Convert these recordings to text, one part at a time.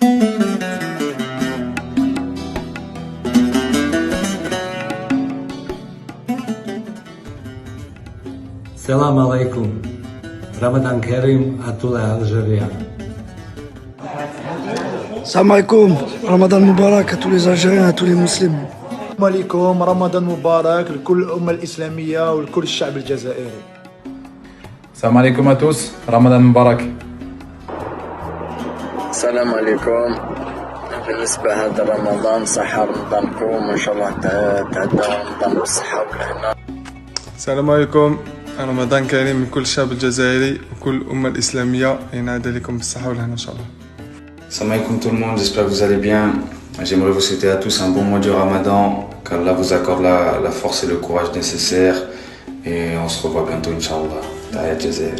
Salam alaikum. Ramadan Karim à tous les Algériens. Salam alaikum. Ramadan Moubarak à tous les Algériens, à tous les musulmans. السلام عليكم، رمضان مبارك لكل الأمة الإسلامية ولكل الشعب الجزائري. السلام عليكم à tous, Ramadan Mubarak. السلام عليكم. بالنسبة هذا رمضان صحة رمضانكم وإن شاء الله تعدى رمضان بالصحة والهنا. السلام عليكم، رمضان كريم لكل الشعب الجزائري وكل الأمة الإسلامية، ينعاد عليكم بالصحة والهنا إن شاء الله. Salam alaikum tout le monde, j'espère que vous allez bien. J'aimerais vous souhaiter à tous un bon mois du Ramadan, qu'Allah vous accorde la force et le courage nécessaires. Et on se revoit bientôt, Inch'Allah. Tahiyat Jazair.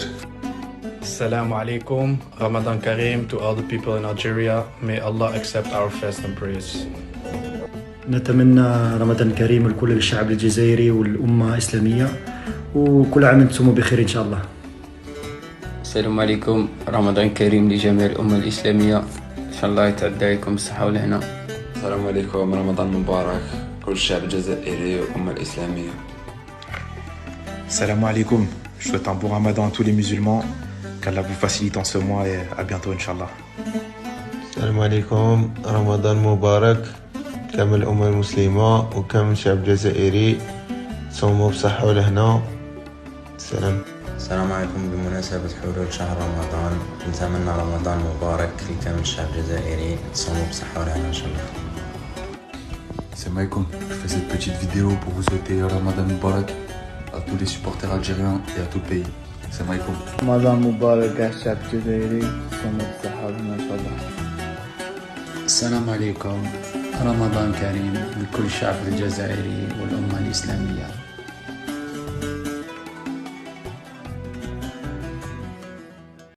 Assalamu alaikum, Ramadan Kareem to all the people in Algeria. May Allah accept our fast and praise. نتمنى رمضان كريم لكل الشعب الجزائري والأمة الإسلامية، وكل عام وانتم بخير إن شاء الله. السلام عليكم، رمضان كريم لجميع الأمة الإسلامية، إن شاء الله يتعدى عليكم الصحة والهنا. السلام عليكم، رمضان مبارك كل الشعب الجزائري والأمة الإسلامية. Salam alaikum, je souhaite un bon ramadan à tous les musulmans, qu'Allah vous facilite en ce mois et à bientôt Inch'Allah. Salam alaikum, ramadan mubarak كامل الأمة المسلمة وكامل الشعب الجزائري، صوموا بصحة والهنا. سلام. السلام عليكم، بمناسبة حلول شهر رمضان نتمنى رمضان مبارك لكامل الشعب الجزائري، صوموا بصحة والهنا إن شاء الله. Salam alaikum, je fais cette petite vidéo pour vous souhaiter Ramadan Mubarak à tous les supporters algériens et à tout le pays. Salam alaikum. Ramadan Mubarak à الشعب الجزائري، صوموا بصحة والهنا إن شاء الله. السلام عليكم، رمضان كريم لكل الشعب الجزائري والأمة الإسلامية.